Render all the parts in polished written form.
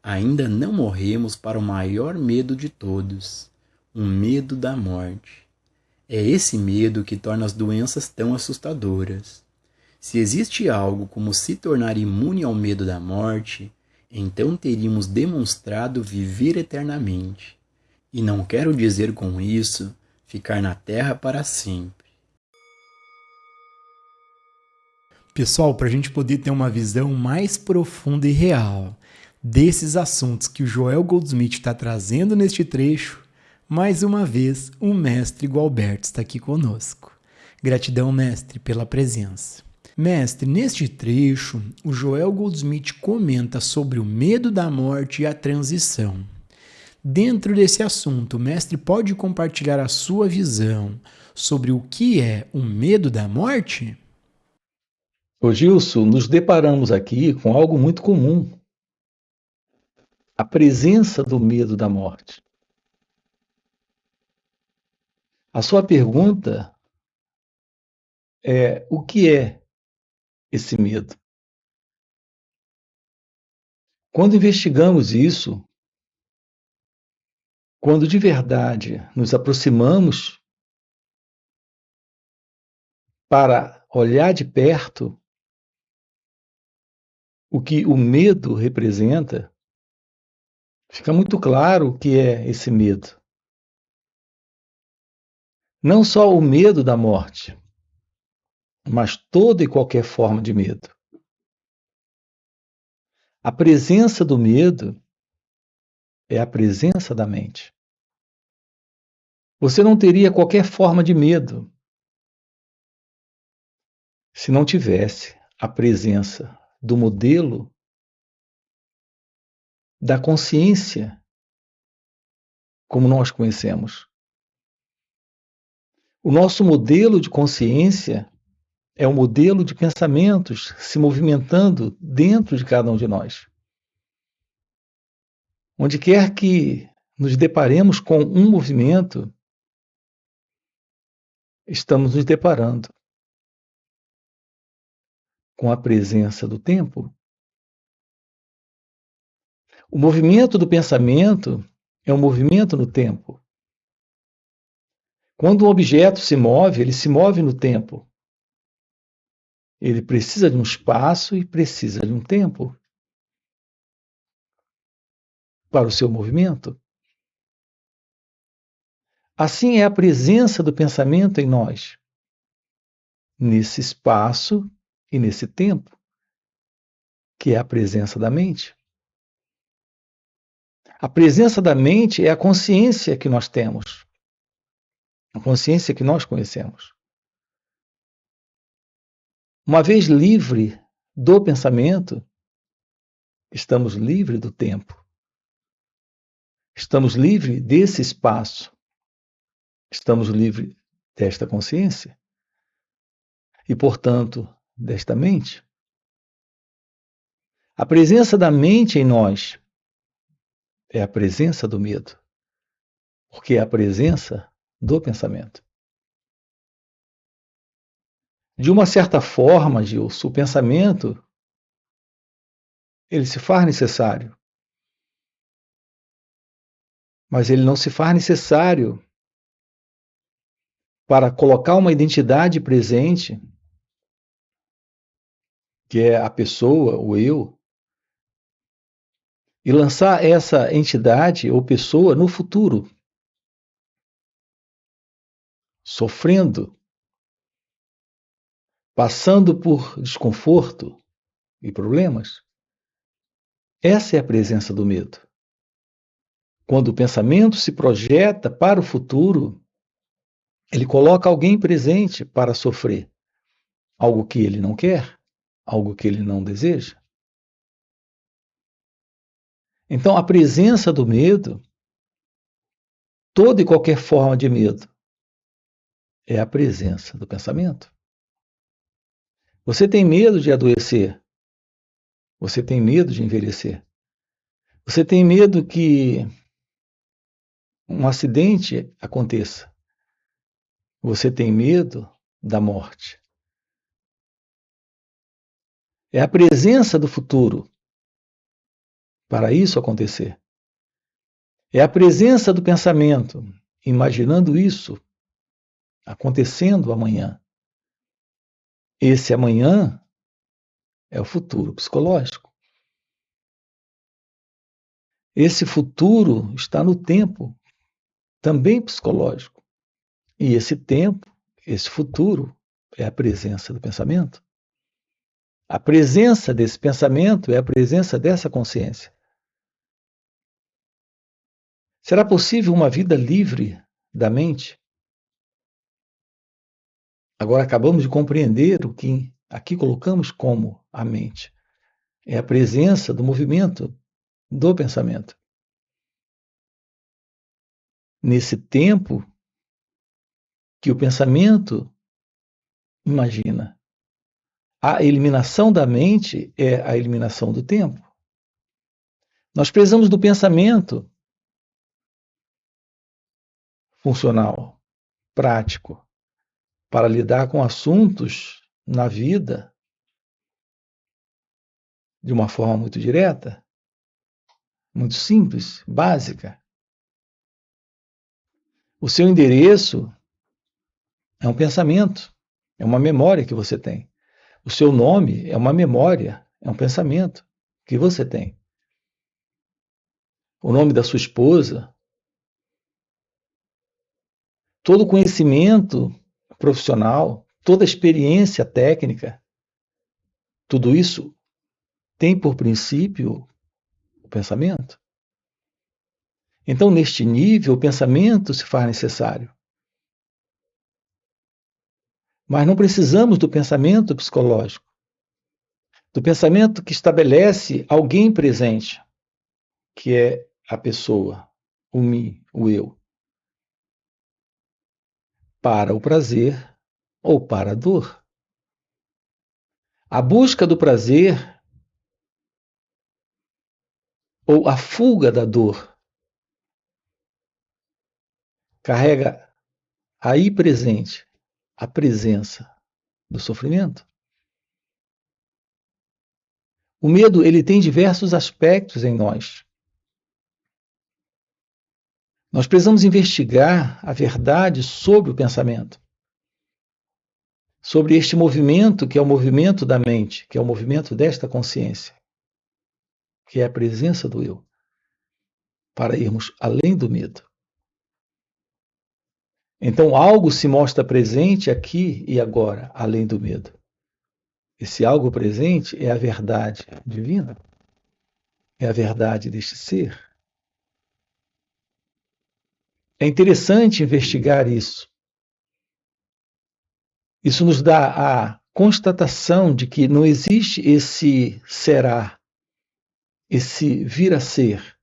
ainda não morremos para o maior medo de todos, o medo da morte. É esse medo que torna as doenças tão assustadoras. Se existe algo como se tornar imune ao medo da morte, então teríamos demonstrado viver eternamente. E não quero dizer com isso ficar na Terra para sempre. Pessoal, para a gente poder ter uma visão mais profunda e real desses assuntos que o Joel Goldsmith está trazendo neste trecho, mais uma vez o mestre Gualberto está aqui conosco. Gratidão, mestre, pela presença. Mestre, neste trecho, o Joel Goldsmith comenta sobre o medo da morte e a transição. Dentro desse assunto, o mestre pode compartilhar a sua visão sobre o que é o medo da morte? Ô Gilson, nos deparamos aqui com algo muito comum: a presença do medo da morte. A sua pergunta é: o que é esse medo? Quando investigamos isso, quando de verdade nos aproximamos para olhar de perto o que o medo representa, fica muito claro o que é esse medo. Não só o medo da morte, mas toda e qualquer forma de medo. A presença do medo é a presença da mente. Você não teria qualquer forma de medo se não tivesse a presença do modelo da consciência como nós conhecemos. O nosso modelo de consciência é um modelo de pensamentos se movimentando dentro de cada um de nós. Onde quer que nos deparemos com um movimento, estamos nos deparando com a presença do tempo. O movimento do pensamento é um movimento no tempo. Quando um objeto se move, ele se move no tempo. Ele precisa de um espaço e precisa de um tempo para o seu movimento. Assim é a presença do pensamento em nós, nesse espaço e nesse tempo, que é a presença da mente. A presença da mente é a consciência que nós temos, a consciência que nós conhecemos. Uma vez livre do pensamento, estamos livres do tempo. Estamos livres desse espaço. Estamos livres desta consciência e, portanto, desta mente. A presença da mente em nós é a presença do medo, porque é a presença do pensamento. De uma certa forma, Gilson, o pensamento ele se faz necessário, mas ele não se faz necessário para colocar uma identidade presente, que é a pessoa, o eu, e lançar essa entidade ou pessoa no futuro, sofrendo, passando por desconforto e problemas. Essa é a presença do medo. Quando o pensamento se projeta para o futuro, ele coloca alguém presente para sofrer algo que ele não quer, algo que ele não deseja. Então, a presença do medo, toda e qualquer forma de medo, é a presença do pensamento. Você tem medo de adoecer. Você tem medo de envelhecer. Você tem medo que um acidente aconteça. Você tem medo da morte. É a presença do futuro para isso acontecer. É a presença do pensamento, imaginando isso acontecendo amanhã. Esse amanhã é o futuro psicológico. Esse futuro está no tempo, também psicológico. E esse tempo, esse futuro, é a presença do pensamento. A presença desse pensamento é a presença dessa consciência. Será possível uma vida livre da mente? Agora acabamos de compreender o que aqui colocamos como a mente. É a presença do movimento do pensamento. Nesse tempo que o pensamento imagina. A eliminação da mente é a eliminação do tempo. Nós precisamos do pensamento funcional, prático, para lidar com assuntos na vida de uma forma muito direta, muito simples, básica. O seu endereço é um pensamento, é uma memória que você tem. O seu nome é uma memória, é um pensamento que você tem. O nome da sua esposa, todo o conhecimento profissional, toda a experiência técnica, tudo isso tem por princípio o pensamento. Então, neste nível, o pensamento se faz necessário. Mas não precisamos do pensamento psicológico, do pensamento que estabelece alguém presente, que é a pessoa, o mim, o eu, para o prazer ou para a dor. A busca do prazer ou a fuga da dor carrega aí presente a presença do sofrimento. O medo, ele tem diversos aspectos em nós. Nós precisamos investigar a verdade sobre o pensamento, sobre este movimento que é o movimento da mente, que é o movimento desta consciência, que é a presença do eu, para irmos além do medo. Então, algo se mostra presente aqui e agora, além do medo. Esse algo presente é a verdade divina, é a verdade deste ser. É interessante investigar isso. Isso nos dá a constatação de que não existe esse será, esse vir a ser.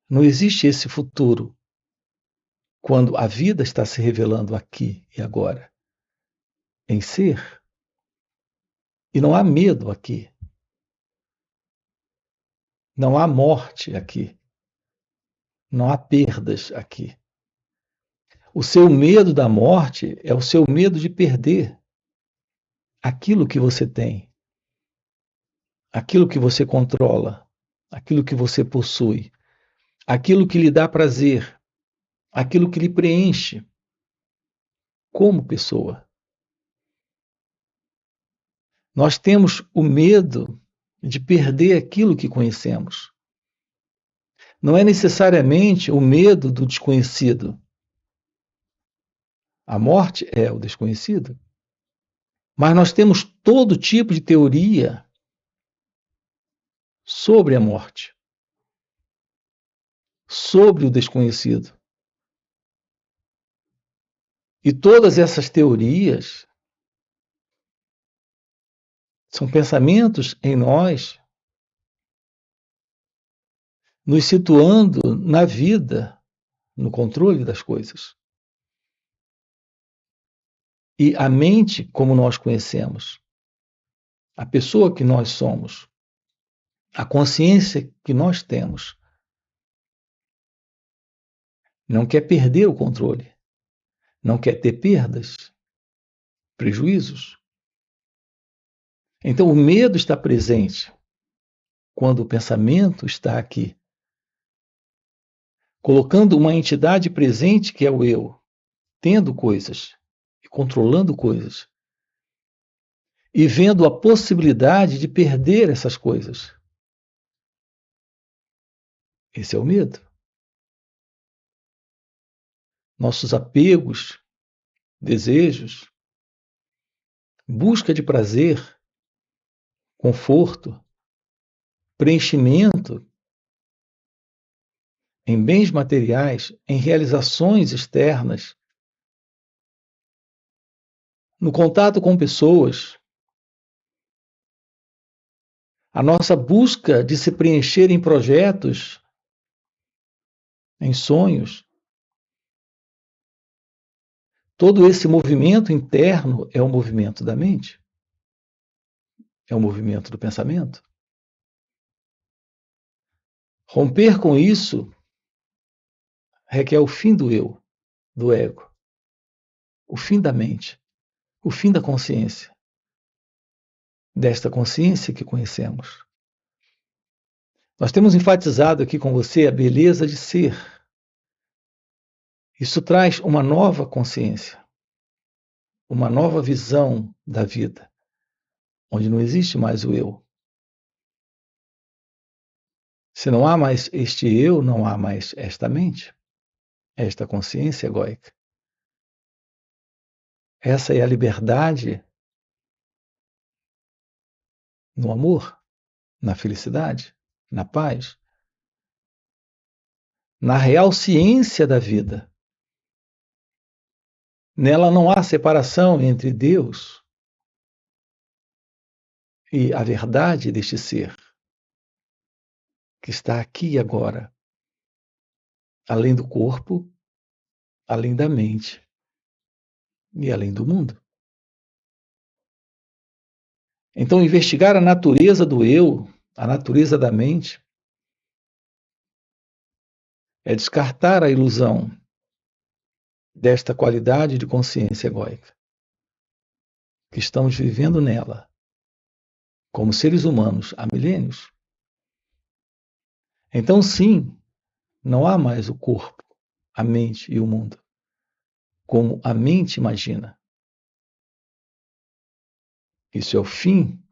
Não existe esse futuro quando a vida está se revelando aqui e agora, em ser. E não há medo aqui. Não há morte aqui. Não há perdas aqui. O seu medo da morte é o seu medo de perder aquilo que você tem, aquilo que você controla, aquilo que você possui, aquilo que lhe dá prazer, aquilo que lhe preenche como pessoa. Nós temos o medo de perder aquilo que conhecemos. Não é necessariamente o medo do desconhecido. A morte é o desconhecido. Mas nós temos todo tipo de teoria sobre a morte, sobre o desconhecido. E todas essas teorias são pensamentos em nós, nos situando na vida, no controle das coisas. E a mente, como nós conhecemos, a pessoa que nós somos, a consciência que nós temos, não quer perder o controle, não quer ter perdas, prejuízos. Então o medo está presente quando o pensamento está aqui, colocando uma entidade presente que é o eu, tendo coisas e controlando coisas, e vendo a possibilidade de perder essas coisas. Esse é o medo. Nossos apegos, desejos, busca de prazer, conforto, preenchimento em bens materiais, em realizações externas, no contato com pessoas, a nossa busca de se preencher em projetos, em sonhos. Todo esse movimento interno é o movimento da mente, é o movimento do pensamento. Romper com isso requer o fim do eu, do ego, o fim da mente, o fim da consciência, desta consciência que conhecemos. Nós temos enfatizado aqui com você a beleza de ser. Isso traz uma nova consciência, uma nova visão da vida, onde não existe mais o eu. Se não há mais este eu, não há mais esta mente, esta consciência egóica. Essa é a liberdade no amor, na felicidade, na paz, na real ciência da vida. Nela não há separação entre Deus e a verdade deste ser, que está aqui e agora, além do corpo, além da mente e além do mundo. Então, investigar a natureza do eu, a natureza da mente, é descartar a ilusão desta qualidade de consciência egóica, que estamos vivendo nela, como seres humanos há milênios. Então, sim, não há mais o corpo, a mente e o mundo, como a mente imagina. Isso é o fim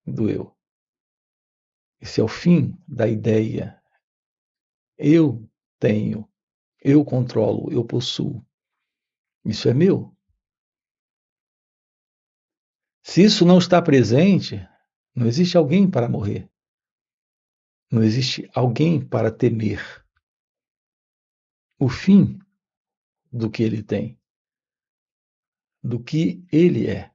do eu. Esse é o fim da ideia. Eu tenho, eu controlo, eu possuo. Isso é meu. Se isso não está presente, não existe alguém para morrer. Não existe alguém para temer o fim do que ele tem, do que ele é.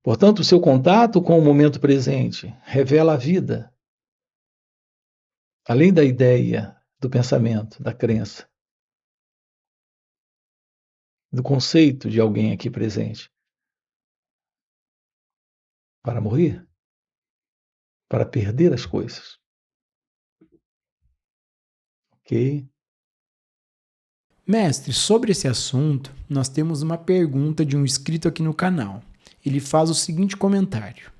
Portanto, o seu contato com o momento presente revela a vida, além da ideia, do pensamento, da crença, do conceito de alguém aqui presente. Para morrer, para perder as coisas. Ok? Mestre, sobre esse assunto, nós temos uma pergunta de um inscrito aqui no canal. Ele faz o seguinte comentário: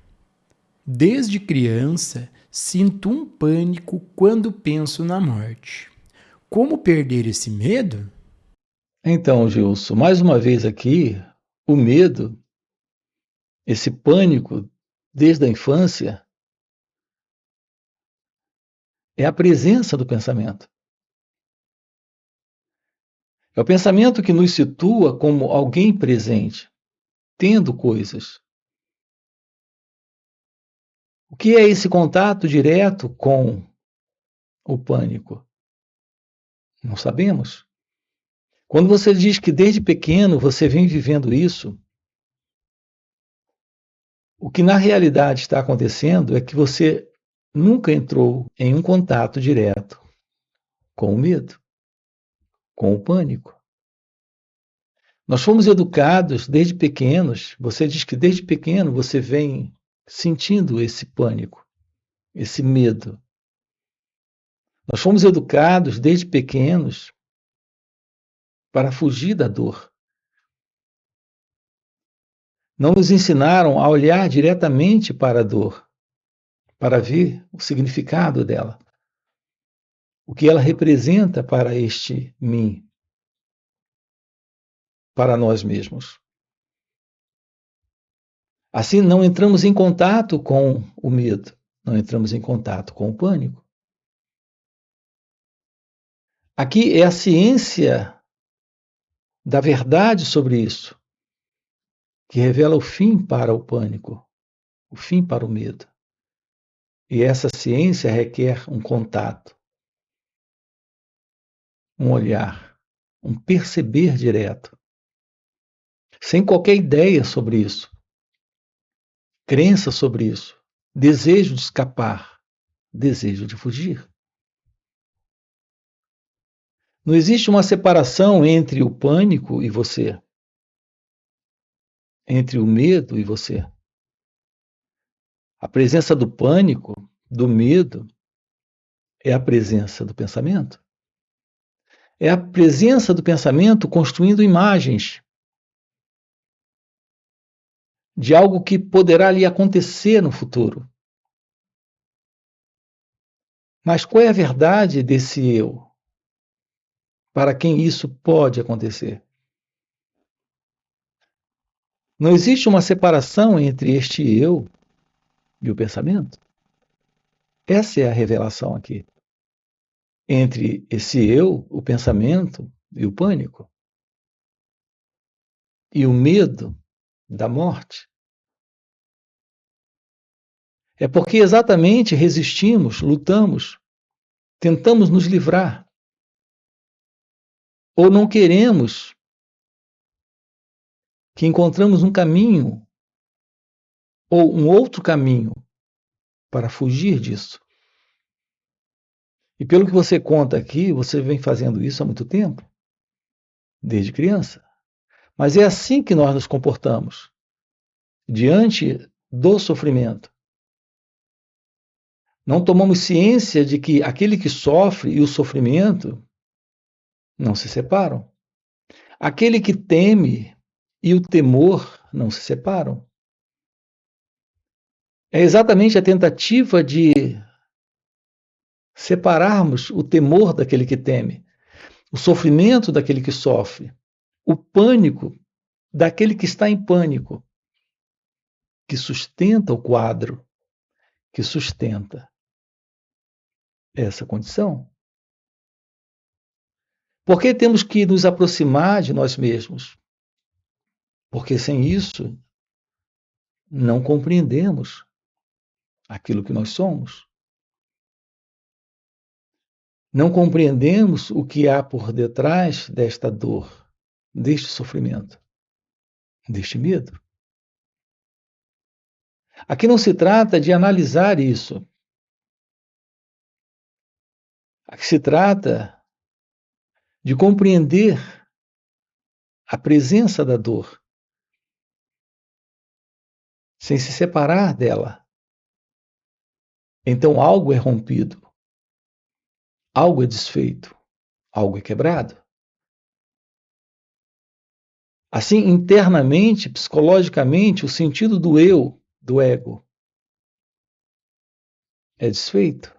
desde criança, sinto um pânico quando penso na morte. Como perder esse medo? Então, Gilson, mais uma vez aqui, o medo, esse pânico desde a infância, é a presença do pensamento. É o pensamento que nos situa como alguém presente, tendo coisas. O que é esse contato direto com o pânico? Não sabemos. Quando você diz que desde pequeno você vem vivendo isso, o que na realidade está acontecendo é que você nunca entrou em um contato direto com o medo, com o pânico. Nós fomos educados desde pequenos, você diz que desde pequeno você vem sentindo esse pânico, esse medo. Nós fomos educados desde pequenos para fugir da dor. Não nos ensinaram a olhar diretamente para a dor, para ver o significado dela, o que ela representa para este mim, para nós mesmos. Assim, não entramos em contato com o medo, não entramos em contato com o pânico. Aqui é a ciência da verdade sobre isso, que revela o fim para o pânico, o fim para o medo. E essa ciência requer um contato, um olhar, um perceber direto, sem qualquer ideia sobre isso, crença sobre isso, desejo de escapar, desejo de fugir. Não existe uma separação entre o pânico e você, entre o medo e você. A presença do pânico, do medo, é a presença do pensamento. É a presença do pensamento construindo imagens de algo que poderá lhe acontecer no futuro. Mas qual é a verdade desse eu? Para quem isso pode acontecer? Não existe uma separação entre este eu e o pensamento. Essa é a revelação aqui. Entre esse eu, o pensamento e o pânico. E o medo da morte. É porque exatamente resistimos, lutamos, tentamos nos livrar. Ou não queremos que encontramos um caminho ou um outro caminho para fugir disso. E pelo que você conta aqui, você vem fazendo isso há muito tempo, desde criança. Mas é assim que nós nos comportamos diante do sofrimento. Não tomamos ciência de que aquele que sofre e o sofrimento não se separam. Aquele que teme e o temor não se separam. É exatamente a tentativa de separarmos o temor daquele que teme, o sofrimento daquele que sofre, o pânico daquele que está em pânico, que sustenta o quadro, que sustenta essa condição. Por que temos que nos aproximar de nós mesmos? Porque sem isso não compreendemos aquilo que nós somos. Não compreendemos o que há por detrás desta dor, deste sofrimento, deste medo. Aqui não se trata de analisar isso. Aqui se trata de compreender a presença da dor, sem se separar dela. Então algo é rompido, algo é desfeito, algo é quebrado. Assim, internamente, psicologicamente, o sentido do eu, do ego, é desfeito.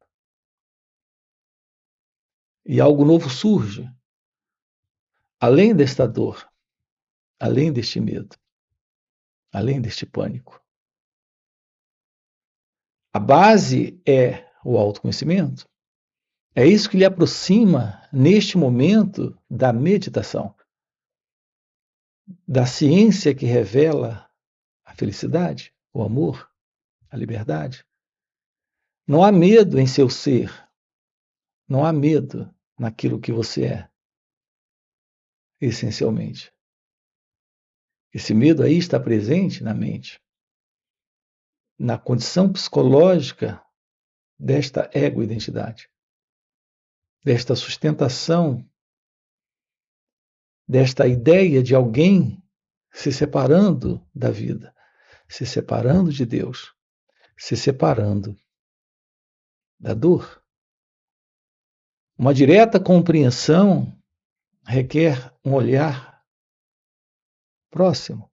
E algo novo surge, além desta dor, além deste medo, além deste pânico. A base é o autoconhecimento. É isso que lhe aproxima, neste momento, da meditação, da ciência que revela a felicidade, o amor, a liberdade. Não há medo em seu ser, não há medo naquilo que você é, essencialmente. Esse medo aí está presente na mente, na condição psicológica desta ego-identidade, desta sustentação, desta ideia de alguém se separando da vida, se separando de Deus, se separando da dor. Uma direta compreensão requer um olhar próximo,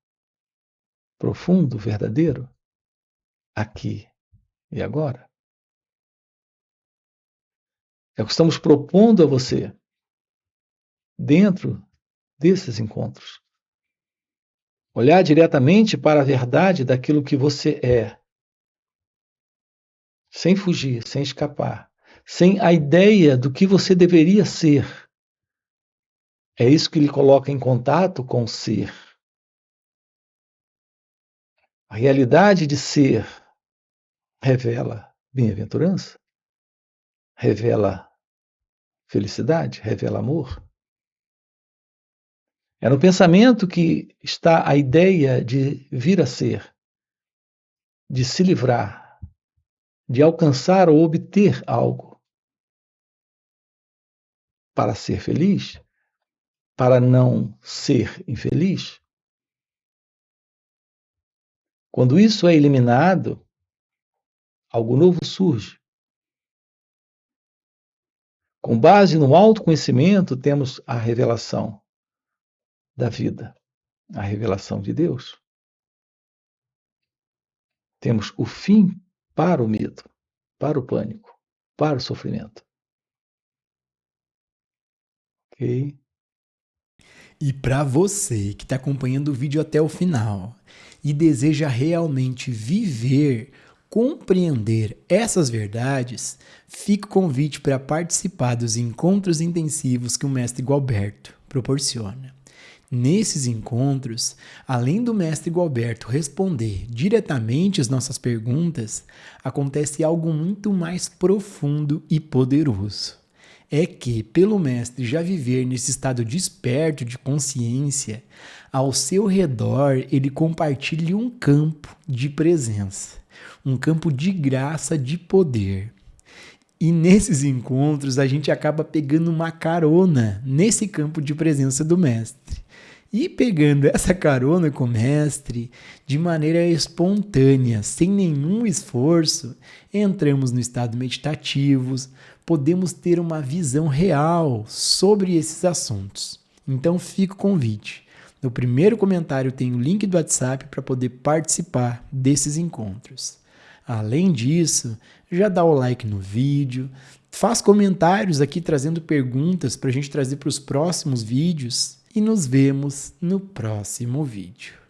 profundo, verdadeiro, aqui e agora. É o que estamos propondo a você dentro desses encontros. Olhar diretamente para a verdade daquilo que você é, sem fugir, sem escapar, sem a ideia do que você deveria ser. É isso que lhe coloca em contato com o ser. A realidade de ser revela bem-aventurança, revela felicidade, revela amor. É no pensamento que está a ideia de vir a ser, de se livrar, de alcançar ou obter algo. Para ser feliz, para não ser infeliz. Quando isso é eliminado, algo novo surge. Com base no autoconhecimento, temos a revelação da vida, a revelação de Deus. Temos o fim para o medo, para o pânico, para o sofrimento. Ok? E para você que está acompanhando o vídeo até o final e deseja realmente viver, compreender essas verdades, fica o convite para participar dos encontros intensivos que o mestre Gualberto proporciona. Nesses encontros, além do mestre Gualberto responder diretamente as nossas perguntas, acontece algo muito mais profundo e poderoso. É que, pelo mestre já viver nesse estado desperto de consciência, ao seu redor ele compartilha um campo de presença, um campo de graça, de poder. E nesses encontros a gente acaba pegando uma carona nesse campo de presença do mestre. E pegando essa carona com o mestre, de maneira espontânea, sem nenhum esforço, entramos no estado meditativo, podemos ter uma visão real sobre esses assuntos. Então fica o convite. No primeiro comentário tem o link do WhatsApp para poder participar desses encontros. Além disso, já dá o like no vídeo, faz comentários aqui trazendo perguntas para a gente trazer para os próximos vídeos e nos vemos no próximo vídeo.